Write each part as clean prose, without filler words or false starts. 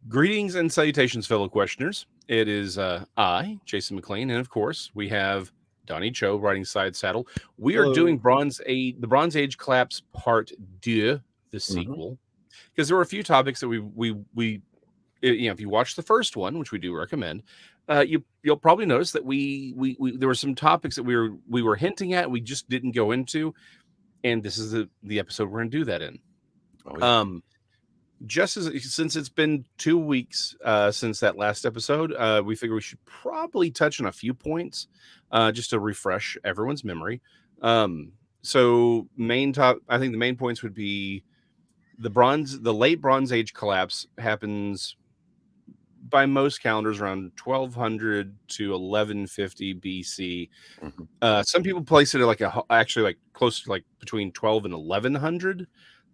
Greetings and salutations, fellow questioners. It is I, Jason McLean, and of course, we have Donnie Cho writing Side Saddle. We are doing Hello. the Bronze Age Collapse Part 2, the Mhm. sequel, because there were a few topics that if you watch the first one, which we do recommend, you'll probably notice that we there were some topics that we were hinting at, we just didn't go into, and this is the episode we're going to do that in. Oh yeah. Um, just as since it's been 2 weeks since that last episode, we figure we should probably touch on a few points just to refresh everyone's memory. So I think the main points would be the late Bronze Age collapse happens by most calendars around 1200 to 1150 BC. Mhm. Some people place it at actually like close to like between 12 and 1100,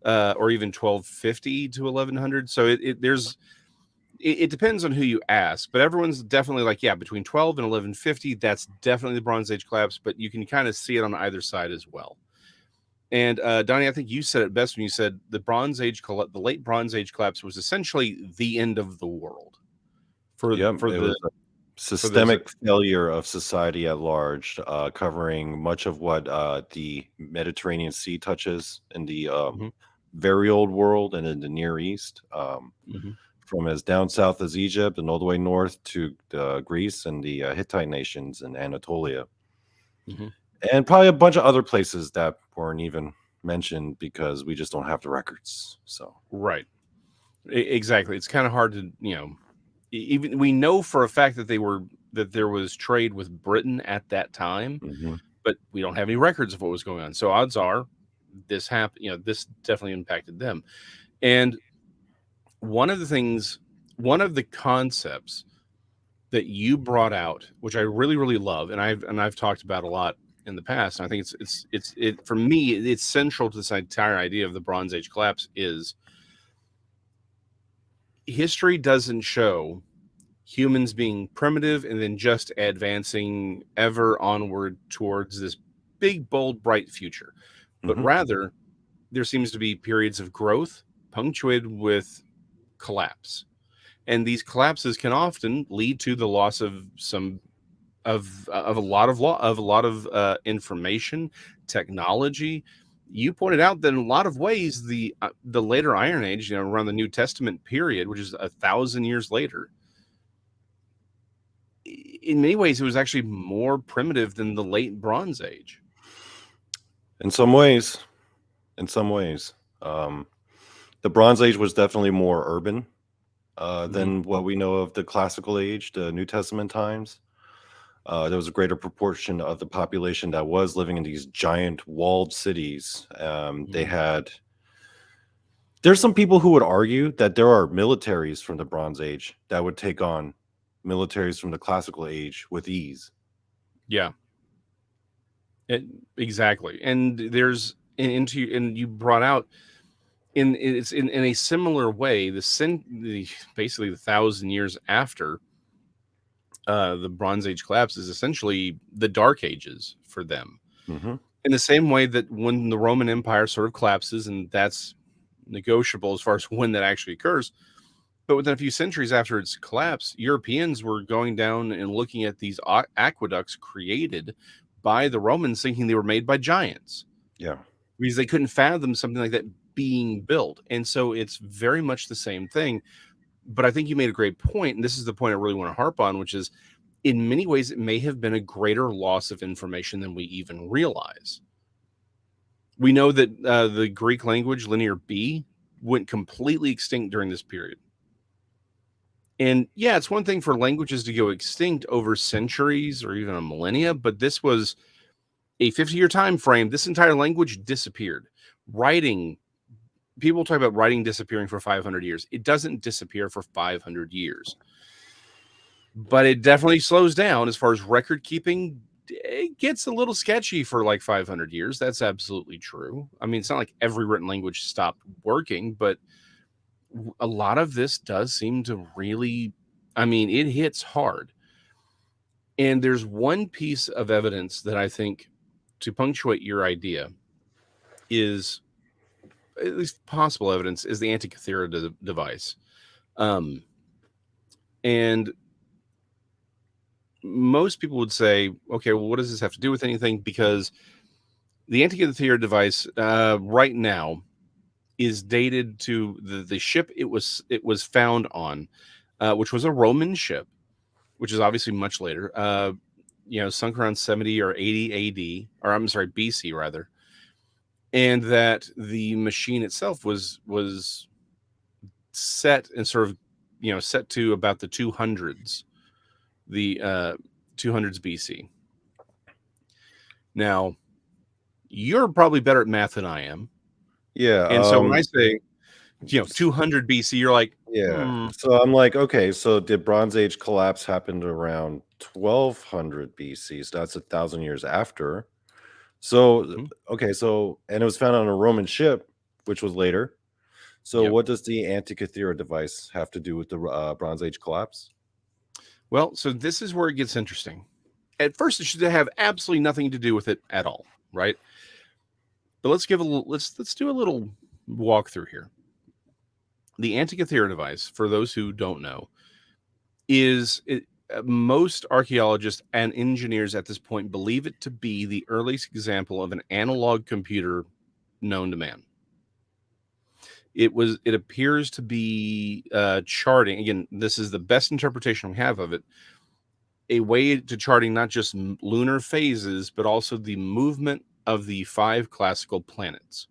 or even 1250 to 1100. So it depends on who you ask, but everyone's definitely like, yeah, between 12 and 1150, that's definitely the Bronze Age collapse, but you can kind of see it on either side as well. And Donnie, I think you said it best when you said the late Bronze Age collapse was essentially the end of the world for Yep. for It the was a for the systemic failure of society at large, covering much of what the Mediterranean Sea touches in the Mhm, very old world and in the Near East, mhm, from as down south as Egypt and all the way north to Greece and the Hittite nations in Anatolia, mhm. and probably a bunch of other places that weren't even mentioned because we just don't have the records. So. Right. Exactly. It's kind of hard to, even we know for a fact that there was trade with Britain at that time, Mhm. but we don't have any records of what was going on. So odds are this happened, this definitely impacted them. And one of the things, one of the concepts that you brought out, which I really, really love, and I've talked about a lot in the past, and I think it for me, it's central to this entire idea of the Bronze Age collapse is history doesn't show humans being primitive and then just advancing ever onward towards this big, bold, bright future. But Mhm. rather, there seems to be periods of growth punctuated with collapse. And these collapses can often lead to the loss of some of a lot of information, technology. You pointed out that in a lot of ways, the later Iron Age, around the New Testament period, which is 1,000 years later, in many ways, it was actually more primitive than the late Bronze Age. In some ways, in some ways, um, the Bronze Age was definitely more urban Mhm. than what we know of the Classical Age, the New Testament times. There was a greater proportion of the population that was living in these giant walled cities. They Mhm. had. There's some people who would argue that there are militaries from the Bronze Age that would take on militaries from the Classical Age with ease. Yeah, it, exactly. And and you brought out in a similar way basically the 1,000 years after the Bronze Age collapse is essentially the Dark Ages for them. Hmm. In the same way that when the Roman Empire sort of collapses, and that's negotiable as far as when that actually occurs. But within a few centuries after its collapse, Europeans were going down and looking at these aqueducts created by the Romans, thinking they were made by giants Yeah. because they couldn't fathom something like that being built. And so it's very much the same thing. But I think you made a great point, and this is the point I really want to harp on, which is in many ways, it may have been a greater loss of information than we even realize. We know that the Greek language, Linear B, went completely extinct during this period. And yeah, it's one thing for languages to go extinct over centuries or even a millennia, but this was a 50-year time frame. This entire language disappeared. Writing, people talk about writing disappearing for 500 years. It doesn't disappear for 500 years, but it definitely slows down as far as record keeping. It gets a little sketchy for like 500 years. That's absolutely true. I mean, it's not like every written language stopped working, but a lot of this does seem to really, I mean, it hits hard. And there's one piece of evidence that I think to punctuate your idea is at least possible evidence is the Antikythera device. Um, And most people would say, okay, well, what does this have to do with anything? Because the Antikythera device right now is dated to the ship it was found on, which was a Roman ship, which is obviously much later. Sunk around 70 or 80 AD, or I'm sorry, BC rather, and that the machine itself was set and sort of set to about the 200s, the 200s BC. Now, you're probably better at math than I am, Yeah. and so when I say 200 BC, you're like, Yeah. So I'm like, okay, so did Bronze Age collapse happen around 1200 BC? So that's 1,000 years after. So, hmm, okay, so, and it was found on a Roman ship, which was later. So, yep. what does the Antikythera device have to do with the Bronze Age collapse? Well, so this is where it gets interesting. At first, it should have absolutely nothing to do with it at all, right? But let's do a little walkthrough here. The Antikythera device, for those who don't know, most archaeologists and engineers at this point believe it to be the earliest example of an analog computer known to man. It appears to be charting. Again, this is the best interpretation we have of it. A way to charting not just lunar phases, but also the movement of the 5 classical planets.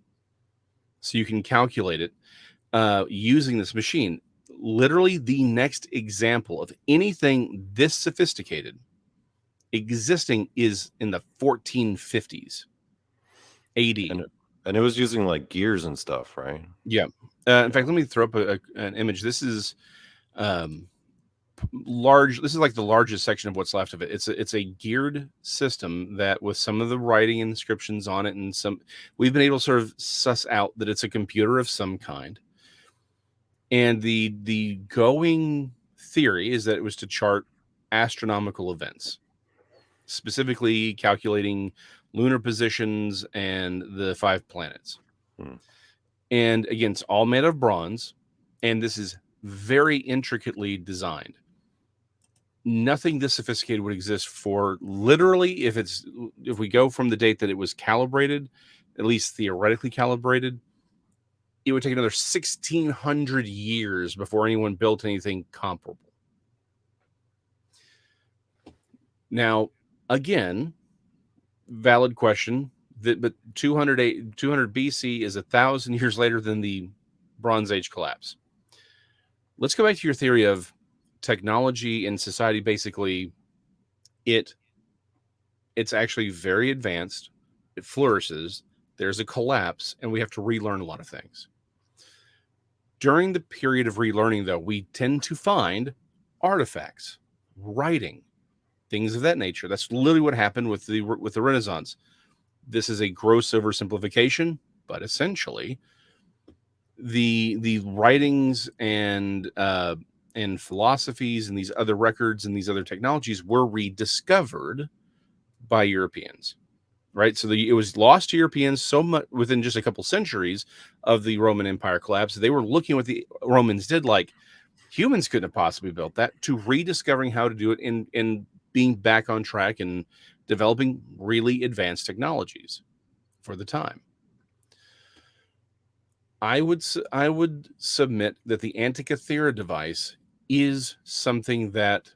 So you can calculate it using this machine. Literally, the next example of anything this sophisticated existing is in the 1450s AD. And it was using like gears and stuff, right? Yeah. In fact, let me throw up an image. This is um, large. This is like the largest section of what's left of it. It's a geared system that, with some of the writing and inscriptions on it, and we've been able to sort of suss out that it's a computer of some kind. And the going theory is that it was to chart astronomical events, specifically calculating lunar positions and the 5 planets. Hmm. And again, it's all made of bronze, and this is very intricately designed. Nothing this sophisticated would exist for literally, if we go from the date that it was calibrated, at least theoretically calibrated, it would take another 1600 years before anyone built anything comparable. Now, again, valid question. But 200 BC is 1,000 years later than the Bronze Age collapse. Let's go back to your theory of technology and society. Basically, it's actually very advanced. It flourishes. There's a collapse, and we have to relearn a lot of things. During the period of relearning, though, we tend to find artifacts, writing, things of that nature. That's literally what happened with the Renaissance. This is a gross oversimplification, but essentially, the writings and philosophies and these other records and these other technologies were rediscovered by Europeans, right? So it was lost to Europeans so much within just a couple centuries of the Roman Empire collapse. They were looking at what the Romans did, like humans couldn't have possibly built that, to rediscovering how to do it and being back on track and developing really advanced technologies for the time. I would submit that the Antikythera device is something that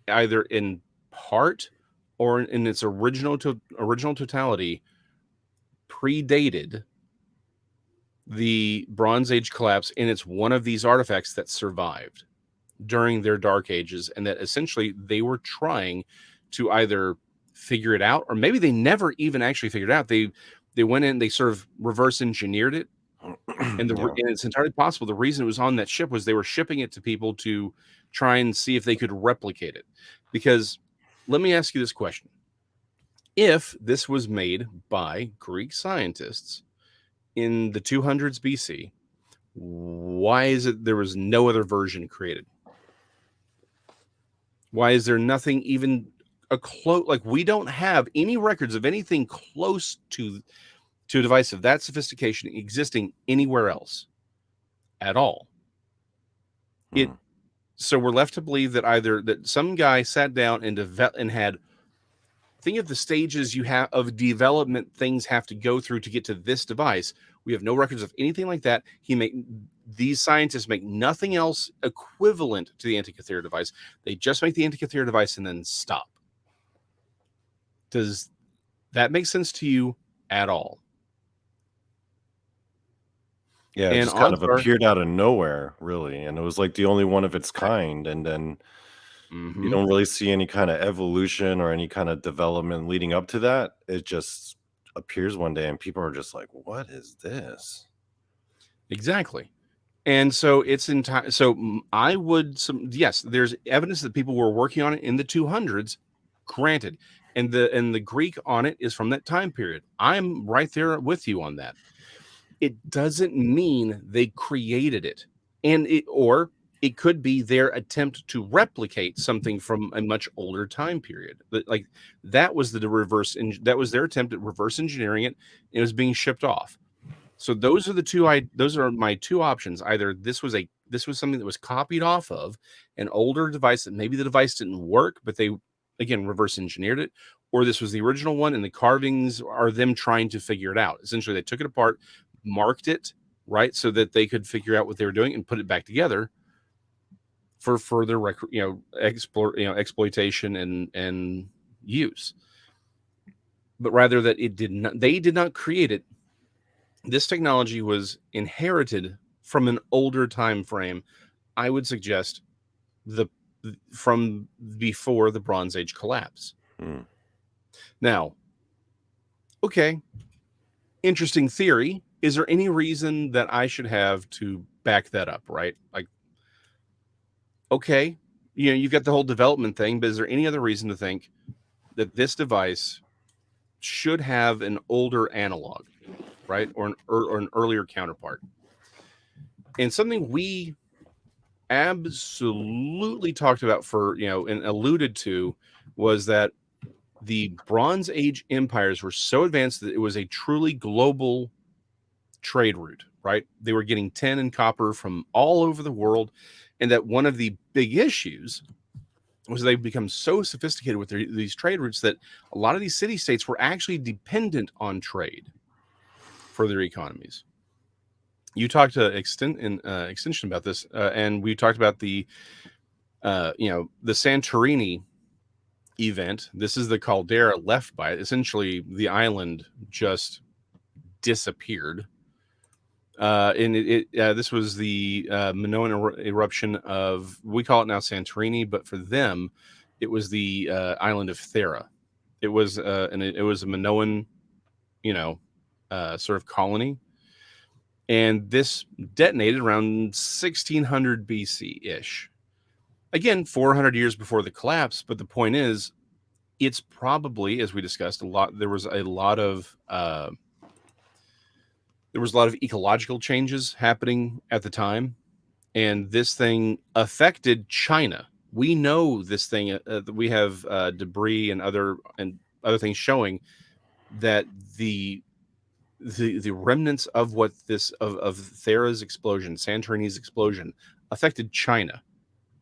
either in part or in its original totality predated the Bronze Age collapse, and it's one of these artifacts that survived during their dark ages, and that essentially they were trying to either figure it out, or maybe they never even actually figured it out. They went in, they sort of reverse engineered it, and Yeah. and it's entirely possible the reason it was on that ship was they were shipping it to people to try and see if they could replicate it. Because let me ask you this question: if this was made by Greek scientists in the 200s BC, why is it there was no other version created? Why is there nothing even a close? Like, we don't have any records of anything close to a device of that sophistication existing anywhere else at all. It Hmm. So we're left to believe that either that some guy sat down and had, think of the stages you have of development things have to go through to get to this device. We have no records of anything like that. These scientists make nothing else equivalent to the Antikythera device. They just make the Antikythera device and then stop. Does that make sense to you at all? Yeah, it And just kind odds of are, appeared out of nowhere, really, and it was, like, the only one of its kind, and then you mm-hmm, don't really see any kinda evolution or any kinda development leading up to that. It just appears one day, and people are just like, "What is this?" exactly. And so it's entire. So I would yes, there's evidence that people were working on it in the 200s. Granted, and the Greek on it is from that time period. I'm right there with you on that. It doesn't mean they created it, or it could be their attempt to replicate something from a much older time period. Like that was that was their attempt at reverse engineering it. It was being shipped off. So those are my two options. Either this was something that was copied off of an older device that maybe the device didn't work, but they again reverse engineered it, or this was the original one and the carvings are them trying to figure it out. Essentially, they took it apart, marked it, right, so that they could figure out what they were doing and put it back together for further exploitation and use. But rather that they did not create it. This technology was inherited from an older time frame. I would suggest the from before the Bronze Age collapse. Hmm. Now, okay, interesting theory. Is there any reason that I should have to back that up, right? Like, okay, you've got the whole development thing, but is there any other reason to think that this device should have an older analog, right? Or an earlier counterpart? And something we absolutely talked about and alluded to was that the Bronze Age empires were so advanced that it was a truly global trade route, right? They were getting tin and copper from all over the world. And that one of the big issues was they've become so sophisticated with these trade routes that a lot of these city states were actually dependent on trade for their economies. You talked to extension about this, and we talked about the Santorini event. This is the caldera left by it. Essentially, the island just disappeared. And this was the Minoan eruption of, we call it now Santorini, but for them, it was the island of Thera. It was it was a Minoan, sort of colony, and this detonated around 1600 BC ish. Again, 400 years before the collapse. But the point is, it's probably, as we discussed, there was a lot of ecological changes happening at the time, and this thing affected China. We know this thing. We have debris and other things showing that the remnants of Thera's explosion, Santorini's explosion, affected China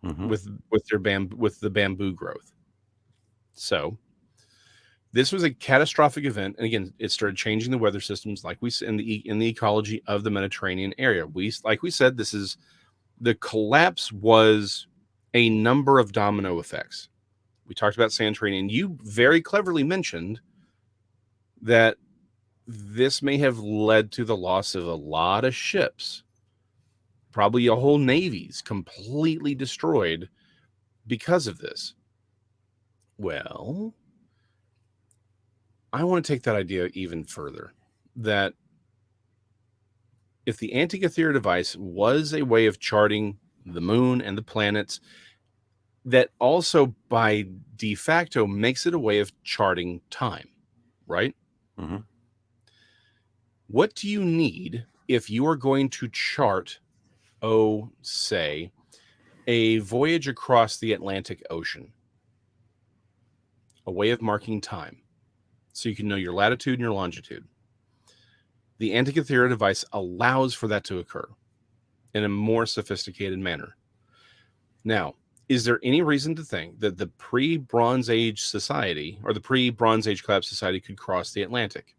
Mhm. with the bamboo growth. So this was a catastrophic event, and again, it started changing the weather systems, like we said, in the ecology of the Mediterranean area. Like we said, the collapse was a number of domino effects. We talked about Santorini, and you very cleverly mentioned that this may have led to the loss of a lot of ships, probably a whole navies completely destroyed because of this. Well, I want to take that idea even further. That if the Antikythera device was a way of charting the moon and the planets, that also by de facto makes it a way of charting time, right? Mhm. What do you need if you are going to chart, say, a voyage across the Atlantic Ocean? A way of marking time so you can know your latitude and your longitude. The Antikythera device allows for that to occur in a more sophisticated manner. Now, is there any reason to think that the pre-Bronze Age society or the pre-Bronze Age collapse society could cross the Atlantic?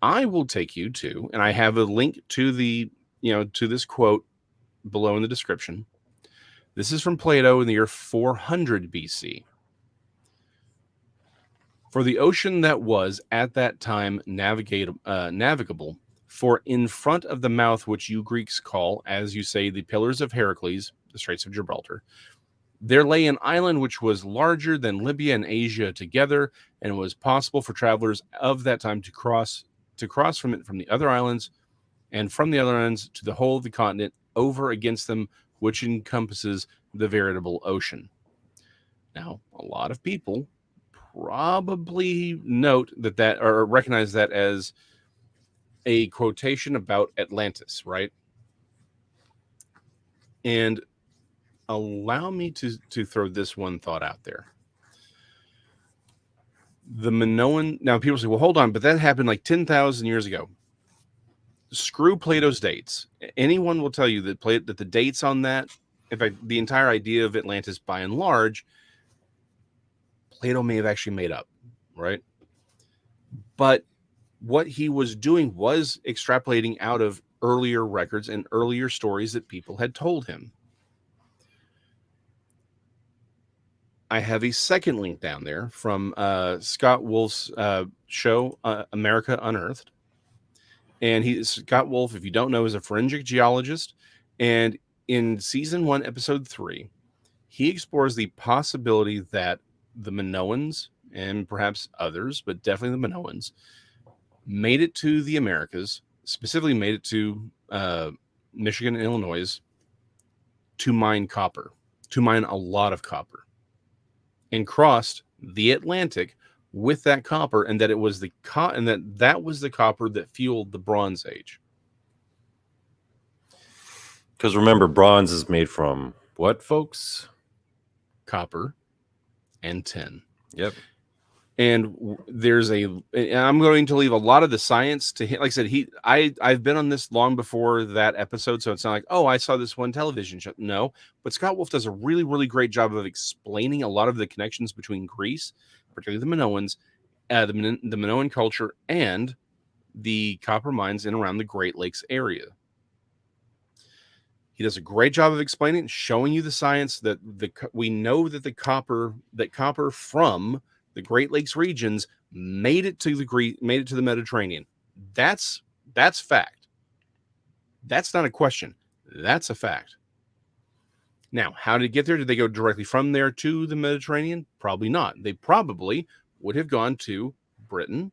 I will take you to, and I have a link to to this quote below in the description. This is from Plato in the year 400 BC. For the ocean that was at that time navigable, for in front of the mouth which you Greeks call, as you say, the Pillars of Heracles, the Straits of Gibraltar, there lay an island which was larger than Libya and Asia together, and it was possible for travelers of that time to cross from it from the other islands, and from the other islands to the whole of the continent over against them, which encompasses the veritable ocean. Now, a lot of people probably note that or recognize that as a quotation about Atlantis, right? And allow me to throw this one thought out there. The Minoan, now people say, well, hold on, but that happened like 10,000 years ago. Screw Plato's dates. Anyone will tell you that the dates on that, in fact, the entire idea of Atlantis by and large, Plato may have actually made up, right? But what he was doing was extrapolating out of earlier records and earlier stories that people had told him. I have a second link down there from Scott Wolf's show, America Unearthed. And Scott Wolf, if you don't know, is a forensic geologist. And in season 1, episode 3, he explores the possibility that the Minoans and perhaps others, but definitely the Minoans, made it to the Americas, specifically made it to Michigan and Illinois to mine copper, to mine a lot of copper, and crossed the Atlantic with that copper, and that it was that was the copper that fueled the Bronze Age. Because remember, bronze is made from what, folks? Copper and tin. Yep. And I'm going to leave a lot of the science to him. Like I said, I've been on this long before that episode, so it's not like, oh, I saw this one television show. No, but Scott Wolf does a really, really great job of explaining a lot of the connections between Greece, particularly the Minoans, the Minoan culture, and the copper mines in around the Great Lakes area. He does a great job of explaining, showing you the science that we know that copper from the Great Lakes regions made it to the Mediterranean. That's fact. That's not a question. That's a fact. Now, how did it get there? Did they go directly from there to the Mediterranean? Probably not. They probably would have gone to Britain,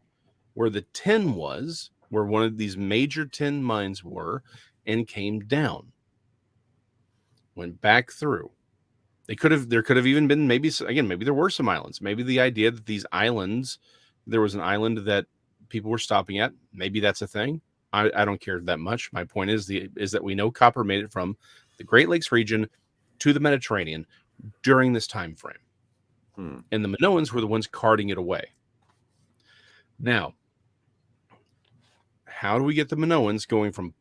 where the tin was, where one of these major tin mines were, and came down. Went back through. There could have even been maybe there were some islands. Maybe the idea that these islands, there was an island that people were stopping at. Maybe that's a thing. I don't care that much. My point is that we know copper made it from the Great Lakes region to the Mediterranean during this time frame. And the Minoans were the ones carting it away. Now, how do we get the Minoans going from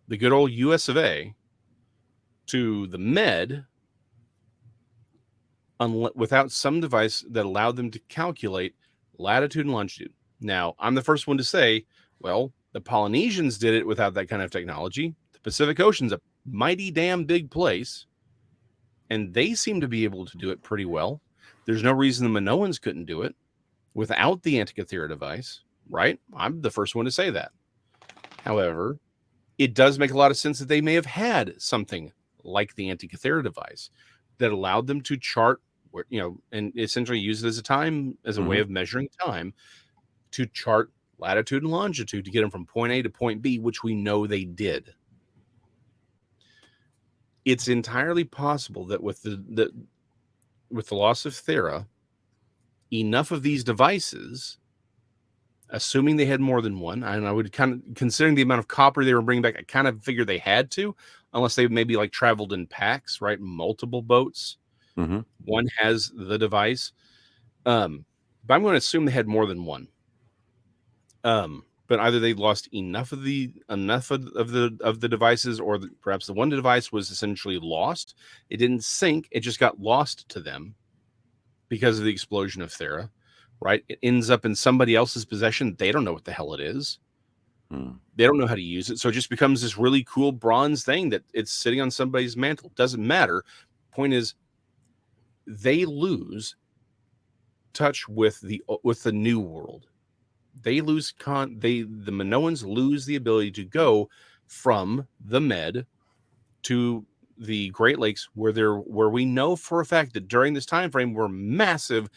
the good old US of A to the Med without some device that allowed them to calculate latitude and longitude? Now, I'm the first one to say, well, the Polynesians did it without that kind of technology. The Pacific Ocean's a mighty damn big place, and they seem to be able to do it pretty well. There's no reason the Minoans couldn't do it without the Antikythera device, right? I'm the first one to say that. However, it does make a lot of sense that they may have had something like the Antikythera device that allowed them to chart and essentially use it as a way of measuring time, to chart latitude and longitude to get them from point A to point B, which we know they did. It's entirely possible that with the loss of Thera, enough of these devices, assuming they had more than one, and I would kind of, considering the amount of copper they were bringing back, I kind of figured they had to, unless they maybe like traveled in packs, right? Multiple boats. One has the device. But I'm going to assume they had more than one. But but either they lost enough of the devices, or perhaps the one device was essentially lost. It didn't sink; it just got lost to them because of the explosion of Thera. Right? It ends up in somebody else's possession. They don't know what the hell it is. They don't know how to use it, so it just becomes this really cool bronze thing that it's sitting on somebody's mantle. Doesn't matter. Point is, they lose touch with the new world. They lose the Minoans lose the ability to go from the Med to the Great Lakes, where we know for a fact that during this time frame were massive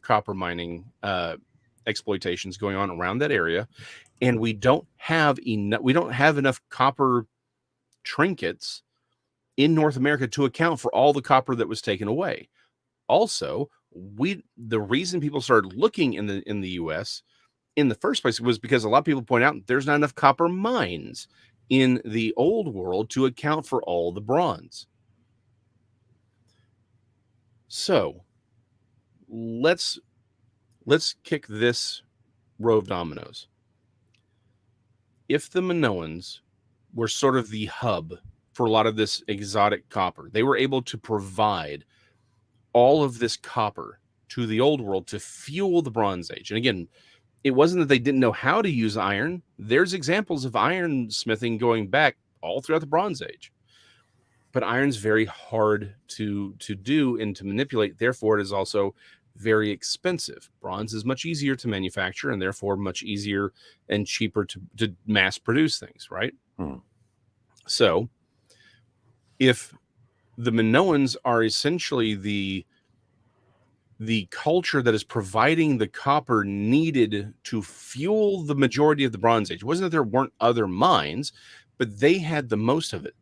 copper mining exploitations going on around that area, and we don't have enough copper trinkets in North America to account for all the copper that was taken away. Also, the reason people started looking in the US in the first place was because a lot of people point out there's not enough copper mines in the old world to account for all the bronze. So let's kick this row of dominoes. If the Minoans were sort of the hub for a lot of this exotic copper, they were able to provide all of this copper to the old world to fuel the Bronze Age. And again, it wasn't that they didn't know how to use iron. There's examples of iron smithing going back all throughout the Bronze Age. But iron's very hard to do and to manipulate. Therefore, it is also very expensive. Bronze is much easier to manufacture and therefore much easier and cheaper to mass produce things, right? So if the Minoans are essentially the culture that is providing the copper needed to fuel the majority of the Bronze Age. It wasn't that there weren't other mines, but they had the most of it.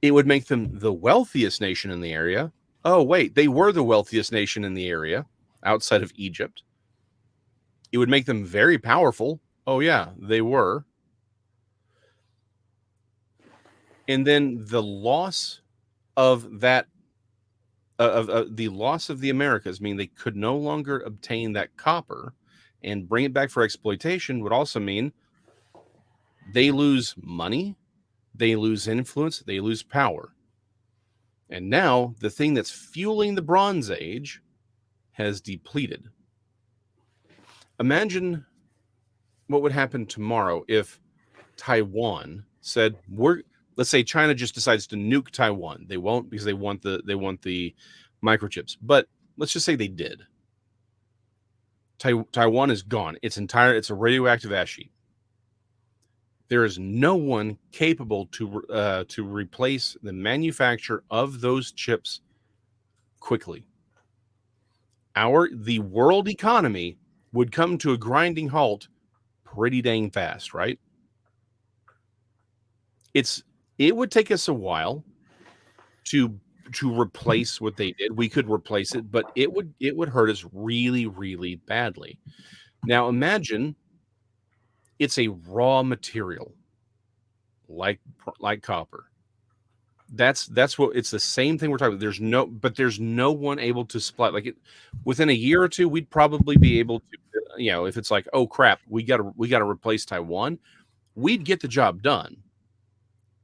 It would make them the wealthiest nation in the area. Oh, wait, they were the wealthiest nation in the area outside of Egypt. It would make them very powerful. Oh, yeah, they were. And then the loss of that the loss of the Americas, mean they could no longer obtain that copper and bring it back for exploitation, would also mean they lose money, they lose influence, they lose power. And now the thing that's fueling the Bronze Age has depleted. Imagine what would happen tomorrow if Taiwan said, let's say China just decides to nuke Taiwan. They won't, because they want the microchips. But let's just say they did. Taiwan is gone. It's a radioactive ash heap. There is no one capable to replace the manufacture of those chips quickly. The world economy would come to a grinding halt pretty dang fast, right? It would take us a while to replace what they did. We could replace it, but it would hurt us really, really badly. Now imagine it's a raw material like copper. That's what it's the same thing we're talking about. There's no one able to supply within a year or two. We'd probably be able to, if it's like, oh crap, we got to replace Taiwan, we'd get the job done.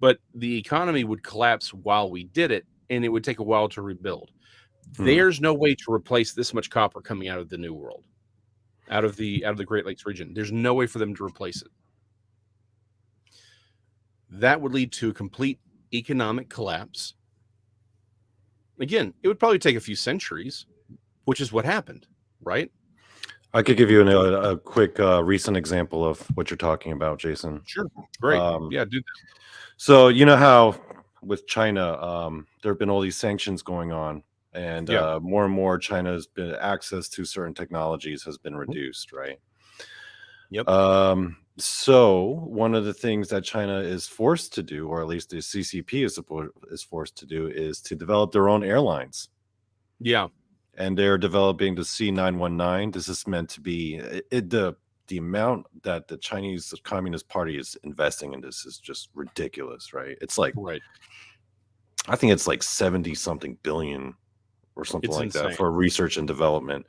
But the economy would collapse while we did it, and it would take a while to rebuild. There's no way to replace this much copper coming out of the New World, out of the Great Lakes region. There's no way for them to replace it. That would lead to a complete economic collapse. Again, it would probably take a few centuries, which is what happened, right? I could give you a quick recent example of what you're talking about, Jason. Sure. Great. Yeah, do that. So you know how with China, there have been all these sanctions going on, and more and more China's been access to certain technologies has been reduced, right? Yep. So one of the things that China is forced to do, or at least the CCP is forced to do, is to develop their own airlines. Yeah. And they're developing the C919. This is meant to be the amount that the Chinese Communist Party is investing in this is just ridiculous, right? It's like, right. I think it's like 70 something billion or something like that for research and development.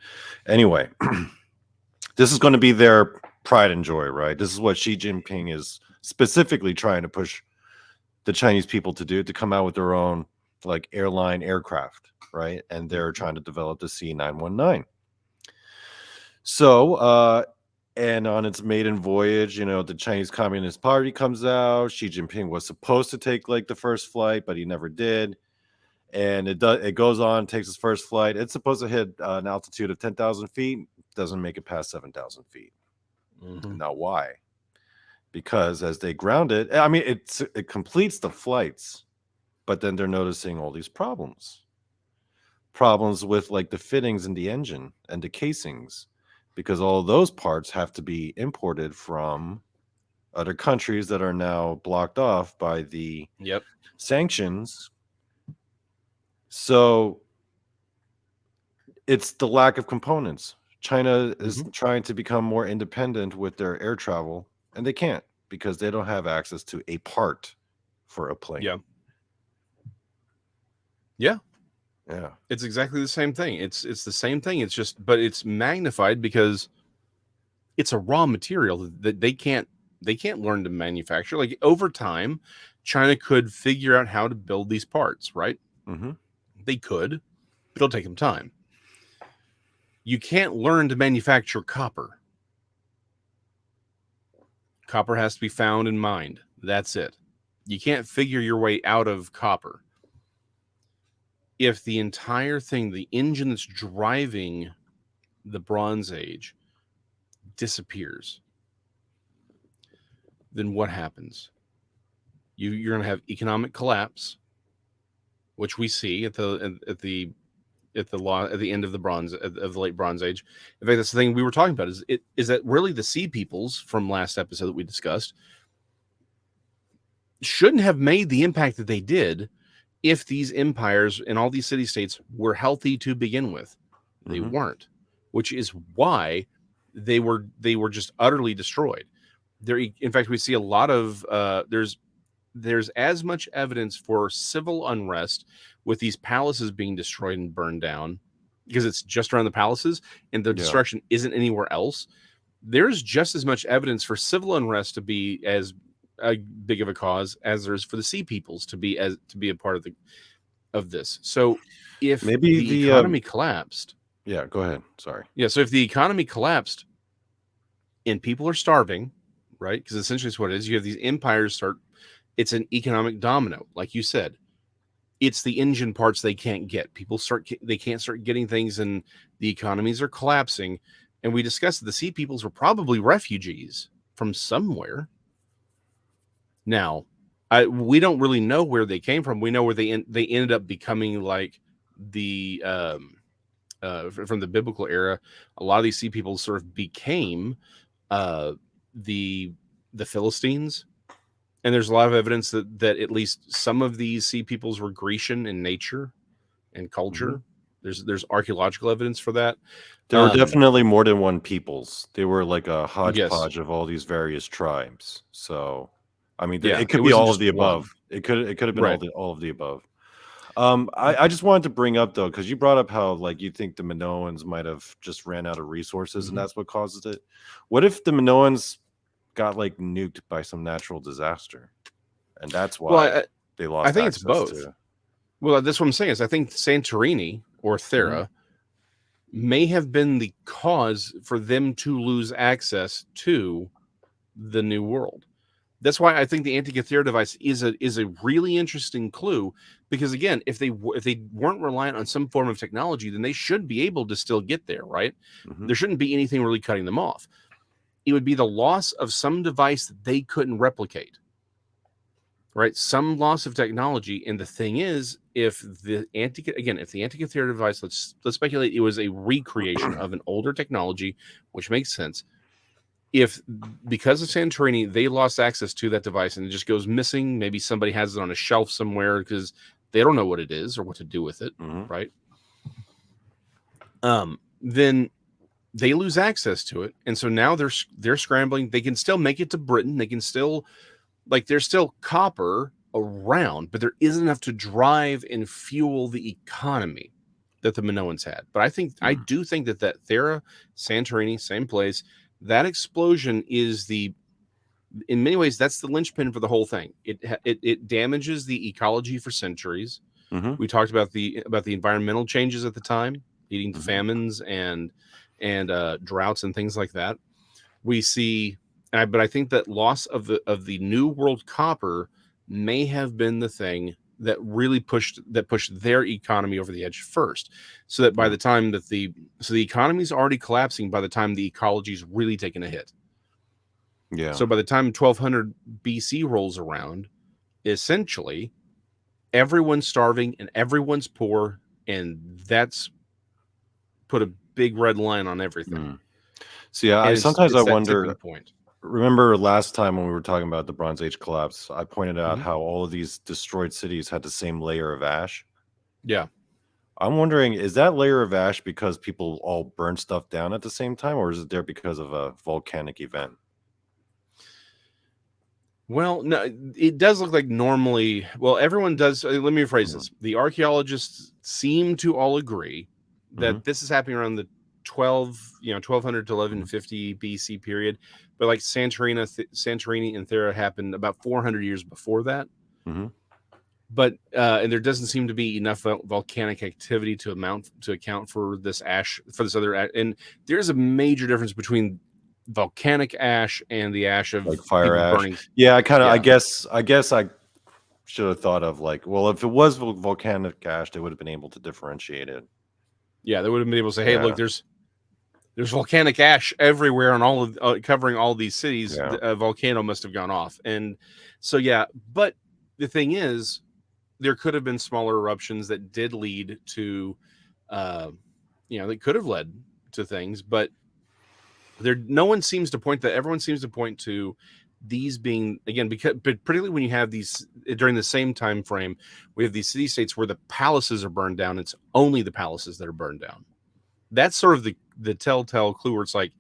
Anyway, this is going to be their pride and joy, right? This is what Xi Jinping is specifically trying to push the Chinese people to do, to come out with their own like airline aircraft, right? And they're trying to develop the C919. So, and on its maiden voyage, the Chinese Communist Party comes out. Xi Jinping was supposed to take like the first flight, but he never did. And it goes on, takes its first flight. It's supposed to hit an altitude of 10,000 feet, doesn't make it past 7,000 feet. Mm-hmm. Now, why? Because as they ground it, I mean, it completes the flights, but then they're noticing all these problems with like the fittings in the engine and the casings, because all of those parts have to be imported from other countries that are now blocked off by the sanctions. So it's the lack of components. China is trying to become more independent with their air travel, and they can't because they don't have access to a part for a plane. Yeah. Yeah. It's exactly the same thing. It's the same thing. It's just, but it's magnified because it's a raw material that they can't learn to manufacture. Like over time, China could figure out how to build these parts, right? Mm-hmm. They could, but it'll take them time. You can't learn to manufacture copper. Copper has to be found and mined. That's it. You can't figure your way out of copper. If the entire thing, the engine that's driving the Bronze Age, disappears, then what happens? You're going to have economic collapse, which we see at the end of the late Bronze Age. In fact, that's the thing we were talking about. Is that really the Sea Peoples from last episode that we discussed shouldn't have made the impact that they did if these empires and all these city-states were healthy to begin with. They weren't, which is why they were just utterly destroyed. In fact, we see a lot of there's as much evidence for civil unrest with these palaces being destroyed and burned down, because it's just around the palaces and the destruction isn't anywhere else. There's just as much evidence for civil unrest to be as big of a cause as there's for the Sea Peoples to be a part of this. So if maybe the economy collapsed, go ahead. Sorry. Yeah, so if the economy collapsed and people are starving, right? Because essentially it's what it is. You have these empires it's an economic domino, like you said. It's the engine parts they can't get. They can't start getting things, and the economies are collapsing. And we discussed that the Sea Peoples were probably refugees from somewhere. Now, we don't really know where they came from. We know where they ended up becoming like the from the biblical era. A lot of these Sea Peoples sort of became the Philistines. And there's a lot of evidence that at least some of these Sea Peoples were Grecian in nature and culture. There's archaeological evidence for that. There were definitely more than one peoples. They were like a hodgepodge of all these various tribes. So, I mean, it could be all of the above. It could have been all of the above. I just wanted to bring up though, because you brought up how like you think the Minoans might have just ran out of resources and that's what causes it. What if the Minoans got like nuked by some natural disaster, and that's why they lost? I think it's both. Well, that's what I'm saying. Is I think Santorini or Thera may have been the cause for them to lose access to the New World. That's why I think the Antikythera device is a really interesting clue, because again, if they weren't reliant on some form of technology, then they should be able to still get there, right? There shouldn't be anything really cutting them off. It would be the loss of some device that they couldn't replicate, right? Some loss of technology. And the thing is, if the Antikythera device, let's speculate it was a recreation of an older technology, which makes sense. If because of Santorini, they lost access to that device and it just goes missing, maybe somebody has it on a shelf somewhere because they don't know what it is or what to do with it, right? Then they lose access to it, and so now they're scrambling. They can still make it to Britain. They can still, like, there's still copper around, but there isn't enough to drive and fuel the economy that the Minoans had. But I do think that Thera, Santorini, same place, That explosion is in many ways, that's the linchpin for the whole thing. It damages the ecology for centuries. Mm-hmm. We talked about the environmental changes at the time, leading to famines and droughts and things like that. We see, but I think that loss of the New World copper may have been the thing that really pushed their economy over the edge first, so that by the time that the economy is already collapsing by the time the ecology is really taking a hit. Yeah. So by the time 1200 BC rolls around, essentially everyone's starving and everyone's poor, and that's put a big red line on everything. So yeah, And sometimes I it's that wonder. tipping point. Remember last time when we were talking about the Bronze Age collapse, I pointed out how all of these destroyed cities had the same layer of ash. Yeah. I'm wondering, is that layer of ash because people all burn stuff down at the same time, or is it there because of a volcanic event? Well, no, it does look like normally. Well, everyone does. Let me rephrase this. The archaeologists seem to all agree that this is happening around the 1200 to 1150 BC period. But like Santorini and Thera happened about 400 years before that. But and there doesn't seem to be enough volcanic activity to account for this ash, for this other. And there's a major difference between volcanic ash and the ash of like fire people ash. burning. Yeah, I guess I should have thought of like, well, if it was volcanic ash, they would have been able to differentiate it. Yeah, they would have been able to say, hey, look, there's volcanic ash everywhere on all of covering all these cities. Yeah. A volcano must have gone off. And so but the thing is, there could have been smaller eruptions that did lead to that could have led to things, but everyone seems to point to these being, again, but particularly when you have these during the same time frame, we have these city states where the palaces are burned down. It's only the palaces that are burned down. That's sort of the telltale clue where it's like,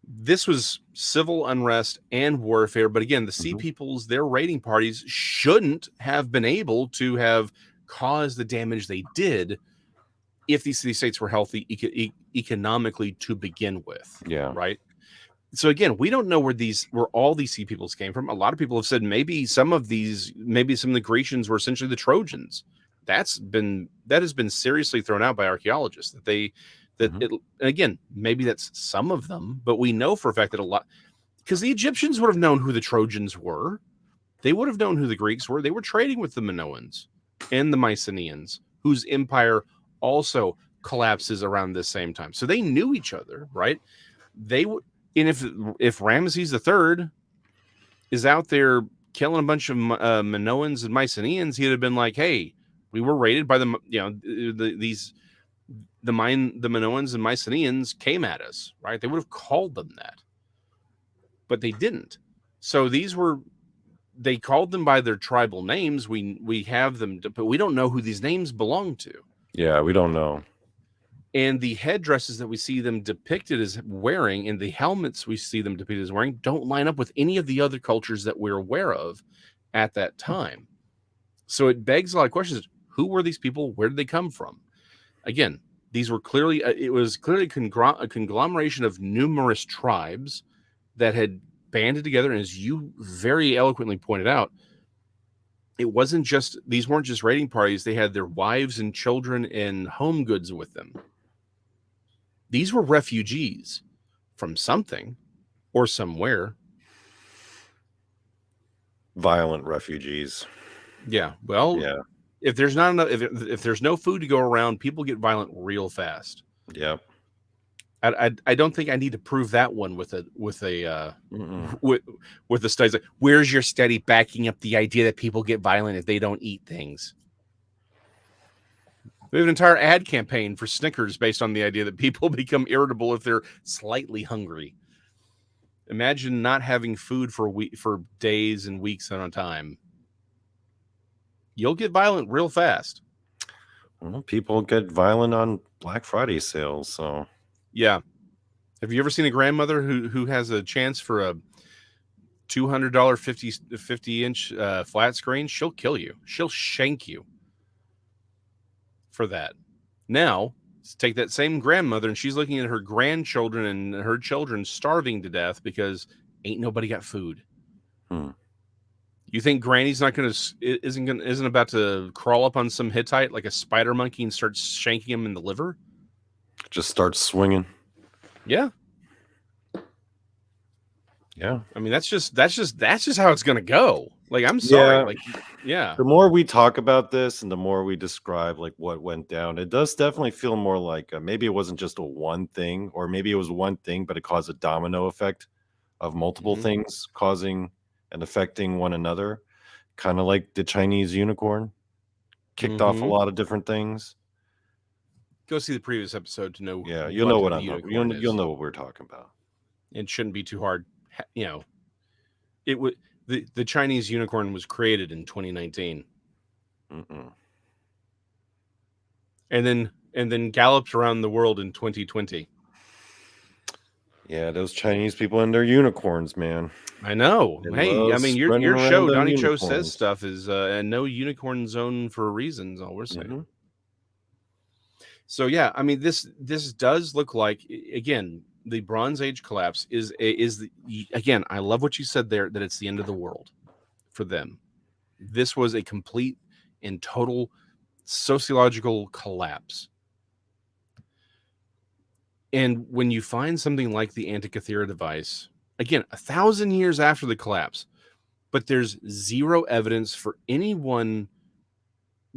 this was civil unrest and warfare. But again, the sea peoples, their raiding parties shouldn't have been able to have caused the damage they did if these city states were healthy economically to begin with. Yeah. Right. So again, we don't know where all these sea peoples came from. A lot of people have said maybe some of the Grecians were essentially the Trojans. That has been seriously thrown out by archaeologists again, maybe that's some of them, but we know for a fact that a lot, because the Egyptians would have known who the Trojans were. They would have known who the Greeks were. They were trading with the Minoans and the Mycenaeans, whose empire also collapses around this same time. So they knew each other, right? They would, and if Ramesses III is out there killing a bunch of Minoans and Mycenaeans, he'd have been like, "Hey, we were raided by the Minoans and Mycenaeans came at us," right? They would have called them that, but they didn't. So they called them by their tribal names. We have them, but we don't know who these names belong to. Yeah, we don't know. And the headdresses that we see them depicted as wearing and the helmets we see them depicted as wearing don't line up with any of the other cultures that we're aware of at that time. So it begs a lot of questions. Who were these people? Where did they come from? Again, these were clearly, it was clearly a conglomeration of numerous tribes that had banded together. And as you very eloquently pointed out, these weren't just raiding parties. They had their wives and children and home goods with them. These were refugees from something or somewhere. Violent refugees. Yeah. Well, yeah. If there's not enough, if there's no food to go around, people get violent real fast. Yeah. I don't think I need to prove that one with a studies. Like, where's your study backing up the idea that people get violent if they don't eat things? We have an entire ad campaign for Snickers based on the idea that people become irritable if they're slightly hungry. Imagine not having food for days and weeks at a time. You'll get violent real fast. Well, people get violent on Black Friday sales, so yeah. Have you ever seen a grandmother who has a chance for a $200 50-inch flat screen? She'll kill you. She'll shank you for that. Now, take that same grandmother, and she's looking at her grandchildren and her children starving to death because ain't nobody got food. You think Granny's isn't about to crawl up on some Hittite like a spider monkey and start shanking him in the liver? Just start swinging. Yeah. Yeah. I mean, that's just how it's gonna go. Like, I'm sorry. Like, yeah. The more we talk about this and the more we describe like what went down, it does definitely feel more like maybe it wasn't just a one thing, or maybe it was one thing, but it caused a domino effect of multiple things causing and affecting one another. Kind of like the Chinese unicorn kicked off a lot of different things. Go see the previous episode to know. Yeah, you'll know what I'm talking. You'll know what we're talking about. It shouldn't be too hard. It would. The Chinese unicorn was created in 2019, and then galloped around the world in 2020. Yeah, those Chinese people and their unicorns, man. I know. Hey, I mean, your show, Donnie Cho Says Stuff, is a no unicorn zone for reasons. All we're saying. So yeah, I mean, this does look like, again, the Bronze Age collapse is again. I love what you said there, that it's the end of the world for them. This was a complete and total sociological collapse. And when you find something like the Antikythera device, again, 1,000 years after the collapse, but there's zero evidence for anyone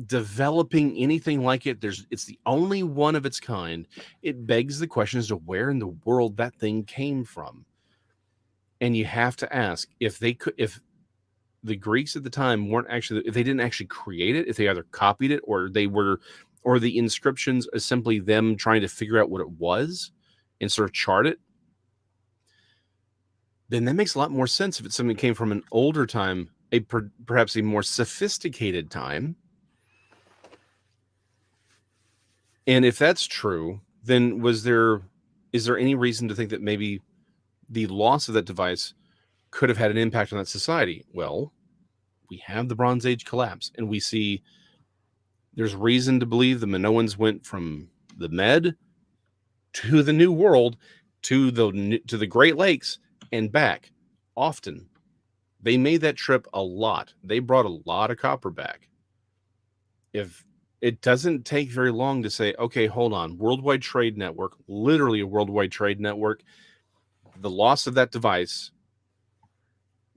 developing anything like it. It's the only one of its kind. It begs the question as to where in the world that thing came from. And you have to ask, if the Greeks at the time if they didn't actually create it, if they either copied it or the inscriptions are simply them trying to figure out what it was and sort of chart it, then that makes a lot more sense if it's something that came from an older time, perhaps a more sophisticated time. And if that's true, then is there any reason to think that maybe the loss of that device could have had an impact on that society? Well, we have the Bronze Age collapse, and we see there's reason to believe the Minoans went from the Med to the New World to the Great Lakes and back often. They made that trip a lot. They brought a lot of copper back. If it doesn't take very long to say, okay, hold on, worldwide trade network, literally a worldwide trade network, the loss of that device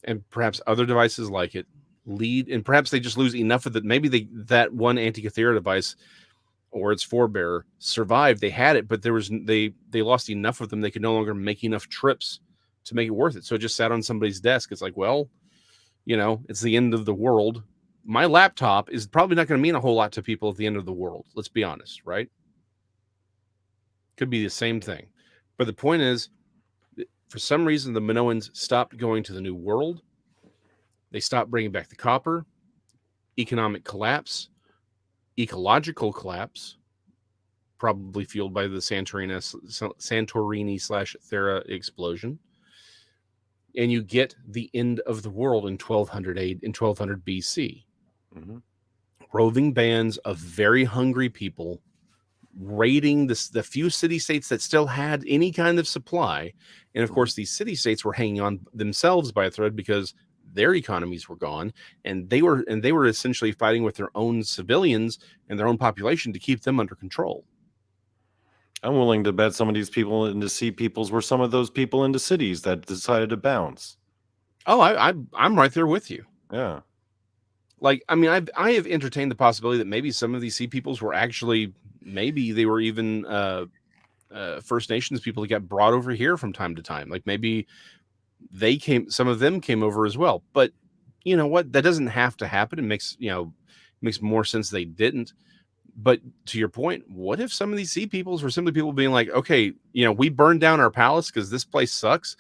and perhaps other devices like it and perhaps they just lose enough of that. Maybe that one Antikythera device or its forebearer survived. They had it, but they lost enough of them. They could no longer make enough trips to make it worth it. So it just sat on somebody's desk. It's like, well, it's the end of the world. My laptop is probably not going to mean a whole lot to people at the end of the world. Let's be honest, right? Could be the same thing. But the point is, for some reason, the Minoans stopped going to the New World. They stopped bringing back the copper. Economic collapse. Ecological collapse. Probably fueled by the Santorini/Thera explosion. And you get the end of the world in 1200 BC. Roving bands of very hungry people raiding the few city-states that still had any kind of supply. And of course, these city-states were hanging on themselves by a thread because their economies were gone, and they were essentially fighting with their own civilians and their own population to keep them under control. I'm willing to bet some of these people in the sea peoples were some of those people in the cities that decided to bounce. Oh, I'm right there with you. Yeah. Like, I mean, I have entertained the possibility that maybe some of these sea peoples were actually, maybe they were even First Nations people that got brought over here from time to time. Like maybe some of them came over as well. But you know what? That doesn't have to happen. It makes more sense they didn't. But to your point, what if some of these sea peoples were simply people being like, okay, we burned down our palace because this place sucks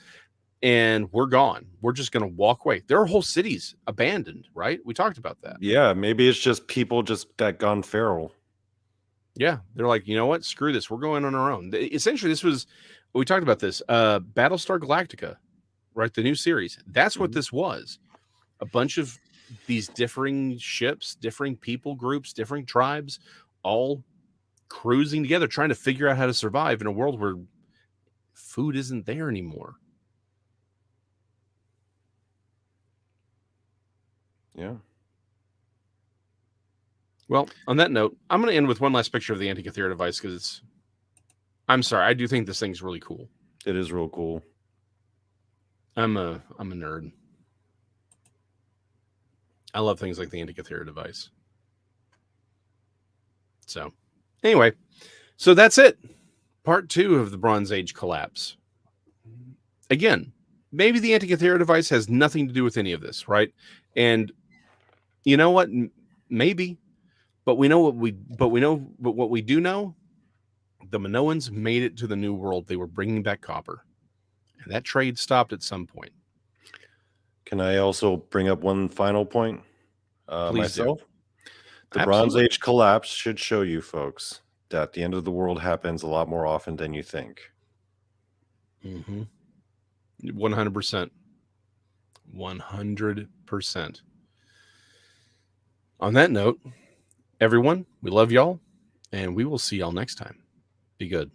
and we're gone. We're just going to walk away. There are whole cities abandoned, right? We talked about that. Yeah, maybe it's just people that gone feral. Yeah, they're like, you know what? Screw this. We're going on our own. Essentially, this was, we talked about this, Battlestar Galactica, right? The new series. That's what this was. A bunch of these differing ships, differing people groups, different tribes, all cruising together, trying to figure out how to survive in a world where food isn't there anymore. Yeah. Well, on that note, I'm going to end with one last picture of the Antikythera device because I'm sorry, I do think this thing's really cool. It is real cool. I'm a nerd. I love things like the Antikythera device. So, anyway, so that's it. Part 2 of the Bronze Age collapse. Again, maybe the Antikythera device has nothing to do with any of this, right? And you know what? Maybe, but what we do know, the Minoans made it to the New World. They were bringing back copper, and that trade stopped at some point. Can I also bring up one final point myself? Do. The Bronze Age collapse should show you folks that the end of the world happens a lot more often than you think. 100%. 100%. On that note, everyone, we love y'all, and we will see y'all next time. Be good.